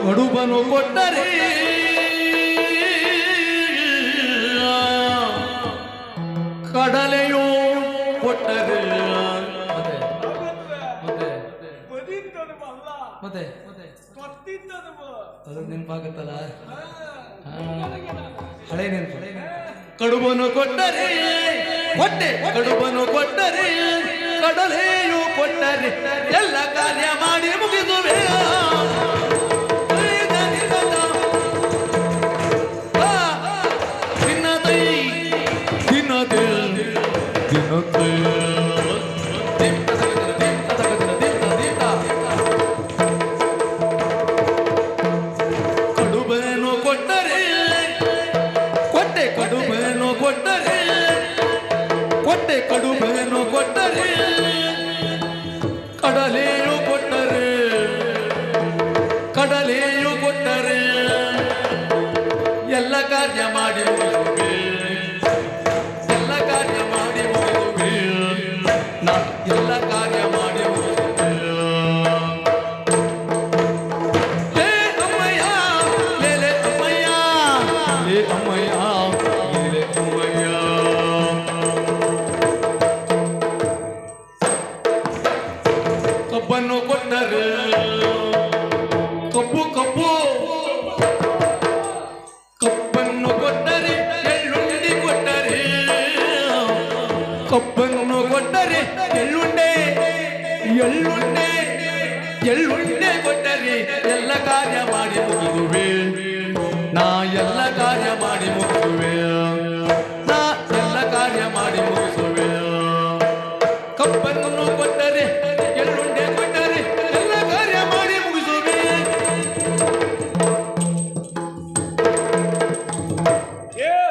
ಕಡುಬನು ಕೊಟ್ಟರೆ ಕಡಲೆಯೋ ಕೊಟ್ಟರೆ ಮತ್ತೆ ಅದು ನೆನಪಾಗುತ್ತಲ್ಲ ಹಳೆ ನೆನಪು. ಕಡುಬನು ಕೊಟ್ಟರೆ ಹೊಟ್ಟೆ ಕಡುಬನು ಕೊಟ್ಟರೆ ಕಡಲೆಯು ಕೊಟ್ಟರೆ ಎಲ್ಲ ಕಾರ್ಯ ಮಾಡಿ ಮುಗಿದುವೆ. ಕಡುಬನು ಕೊಟ್ಟರೆ ಕೊಟ್ಟೆ ಕಡುಬನು ಕೊಟ್ಟರೆ ಕೊಟ್ಟೆ ಕಡುಬನು ಕೊಟ್ಟರೆ ಕಡಲೆಯು ಕೊಟ್ಟರೆ ಕಡಲೆಯು ಕೊಟ್ಟರೆ ಎಲ್ಲ ಕಾರ್ಯ ಮಾಡಿ ಮುಗಿದುವೆ. ಎಲ್ಲ ಕಾರ್ಯ ಮಾಡಿ ಮುಗಿದುವೆ. ನಾ ಎಲ್ಲ ಕಾರ್ಯ ಮಾಡಿ ಮುಗಿದುವೆ. ಲೇ ಅಮ್ಮಯ್ಯ ಲೇ ಅಮ್ಮಯ್ಯ ಲೇ ಅಮ್ಮಯ್ಯ ಲೇ ಅಮ್ಮಯ್ಯ. ಕಬ್ಬನ್ನು ಕೊಟ್ಟರೆ ಕಬ್ಬು ಕಬ್ಬು ಕಬ್ಬನ್ನು ಕೊಟ್ಟರೆ ಎಳ್ಳುಂಡಿ ಕೊಟ್ಟರೆ ಕಬ್ಬನ್ನು ಕೊಟ್ಟರೆ ಎಳ್ಳುಂಡೆ ಎಳ್ಳುಂಡೆ ಎಳ್ಳುಂಡೆ ಕೊಟ್ಟರೆ ಎಲ್ಲ ಕಾರ್ಯ